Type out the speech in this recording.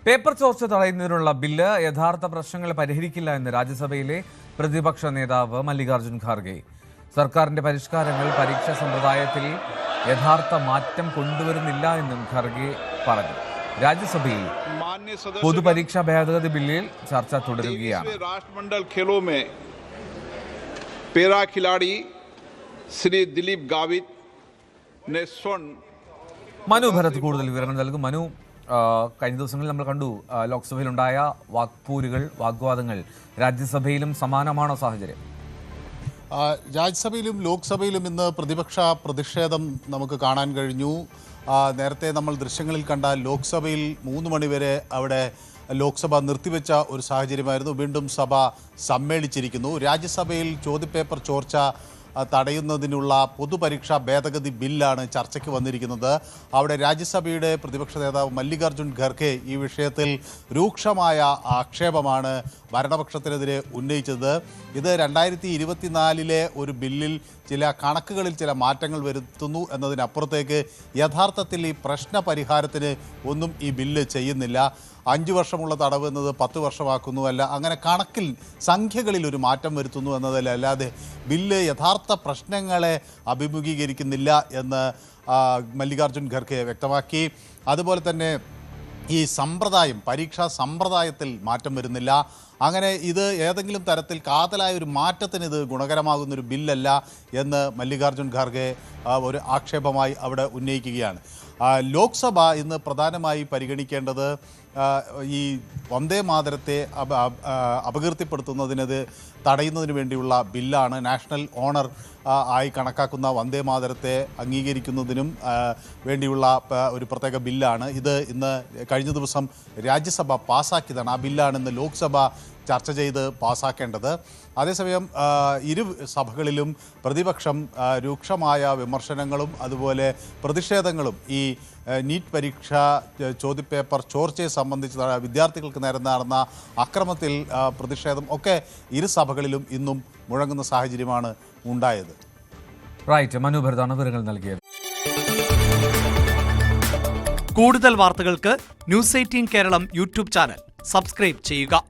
Paper ചോർച്ച തടയുന്നതിനുള്ള bill യഥാർത്ഥ പ്രശ്നങ്ങൾ പരിഹരിക്കില്ല എന്ന് രാജ്യസഭയിലെ പ്രതിപക്ഷ നേതാവ് മല്ലികാർജ്ജുൻ ഖാർഗെ. സർക്കാരിന്റെ പരിഷ്കാരങ്ങൾ പരീക്ഷാ സമ്പ്രദായത്തിൽ യഥാർത്ഥ മാറ്റം കൊണ്ടുവരുന്നില്ല എന്നും ഖാർഗെ പറഞ്ഞു. രാജ്യസഭയിൽ പൊതുപരീക്ഷാ ഭേദഗതി ബില്ലിൽ ചർച്ച തുടരുകയാണ്. राष्ट्रमंडल खेलों में पैरा खिलाड़ी श्री दिलीप गावित ने स्वर्ण. മനു ഭരത് കൂടുതൽ വിവരങ്ങൾ നൽകും. മനു, കഴിഞ്ഞ ദിവസങ്ങളിൽ നമ്മൾ കണ്ടു ലോക്സഭയിലുണ്ടായ വാഗ്വാദങ്ങൾ. രാജ്യസഭയിലും സമാനമാണോ സാഹചര്യം? രാജ്യസഭയിലും ലോക്സഭയിലും ഇന്ന് പ്രതിപക്ഷ പ്രതിഷേധം നമുക്ക് കാണാൻ കഴിഞ്ഞു. നേരത്തെ നമ്മൾ ദൃശ്യങ്ങളിൽ കണ്ട ലോക്സഭയിൽ 3 മണിവരെ അവിടെ ലോക്സഭ നിർത്തിവെച്ച ഒരു സാഹചര്യമായിരുന്നു. വീണ്ടും സഭ സമ്മേളിച്ചിരിക്കുന്നു. രാജ്യസഭയിൽ ചോദ്യപേപ്പർ ചോർച്ച തടയുന്നതിനുള്ള പൊതുപരീക്ഷാ ഭേദഗതി ബില്ലാണ് ചർച്ചയ്ക്ക് വന്നിരിക്കുന്നത്. അവിടെ രാജ്യസഭയുടെ പ്രതിപക്ഷ നേതാവ് മല്ലികാർജ്ജുൻ ഖർഗെ ഈ വിഷയത്തിൽ രൂക്ഷമായ ആക്ഷേപമാണ് ഭരണപക്ഷത്തിനെതിരെ ഉന്നയിച്ചത്. ഇത് 2024 ഒരു ബില്ലിൽ ചില കണക്കുകളിൽ ചില മാറ്റങ്ങൾ വരുത്തുന്നു എന്നതിനപ്പുറത്തേക്ക് യഥാർത്ഥത്തിൽ ഈ പ്രശ്ന പരിഹാരത്തിന് ഒന്നും ഈ ബില്ല് ചെയ്യുന്നില്ല. 5 വർഷമുള്ള തടവ് എന്നത് 10 വർഷമാക്കുന്നുവല്ല, അങ്ങനെ കണക്കിൽ സംഖ്യകളിൽ ഒരു മാറ്റം വരുത്തുന്നു എന്നതല്ലാതെ ബില്ല് യഥാർത്ഥ പ്രശ്നങ്ങളെ അഭിമുഖീകരിക്കുന്നില്ല എന്ന് മല്ലികാർജ്ജുൻ ഖർഗെ വ്യക്തമാക്കി. അതുപോലെ തന്നെ ഈ പരീക്ഷാ സമ്പ്രദായത്തിൽ മാറ്റം വരുന്നില്ല. അങ്ങനെ ഇത് ഏതെങ്കിലും തരത്തിൽ കാതലായ ഒരു മാറ്റത്തിന് ഇത് ഗുണകരമാകുന്നൊരു ബില്ലല്ല എന്ന് മല്ലികാർജ്ജുൻ ഖാർഗെ ഒരു ആക്ഷേപമായി അവിടെ ഉന്നയിക്കുകയാണ്. ലോക്സഭ ഇന്ന് പ്രധാനമായി പരിഗണിക്കേണ്ടത് ഈ വന്ദേ മാതരത്തെ അപകീർത്തിപ്പെടുത്തുന്നതിനത് തടയുന്നതിന് വേണ്ടിയുള്ള ബില്ലാണ്. നാഷണൽ ഓണർ ആയി കണക്കാക്കുന്ന വന്ദേ മാതരത്തെ അംഗീകരിക്കുന്നതിനും വേണ്ടിയുള്ള ഒരു പ്രത്യേക ബില്ലാണ് ഇത്. ഇന്ന് കഴിഞ്ഞ ദിവസം രാജ്യസഭ പാസ്സാക്കിയതാണ്. ആ ബില്ലാണ് ഇന്ന് ലോക്സഭ ചർച്ച ചെയ്ത് പാസ്സാക്കേണ്ടത്. അതേസമയം ഇരു സഭകളിലും പ്രതിപക്ഷം രൂക്ഷമായ വിമർശനങ്ങളും അതുപോലെ പ്രതിഷേധങ്ങളും ഈ നീറ്റ് പരീക്ഷ ചോദ്യപേപ്പർ ചോർച്ചയെ സംബന്ധിച്ച് വിദ്യാർത്ഥികൾക്ക് നേരെ നടന്ന അക്രമത്തിൽ പ്രതിഷേധം ഒക്കെ ഇരു സഭകളിലും ഇന്നും മുഴങ്ങുന്ന സാഹചര്യമാണ് ഉണ്ടായത്. റൈറ്റ്, മനു ഭരതാണ് വിവരങ്ങൾ നൽകിയത്. കൂടുതൽ വാർത്തകൾക്ക് news 18 Keralam YouTube channel subscribe ചെയ്യുക.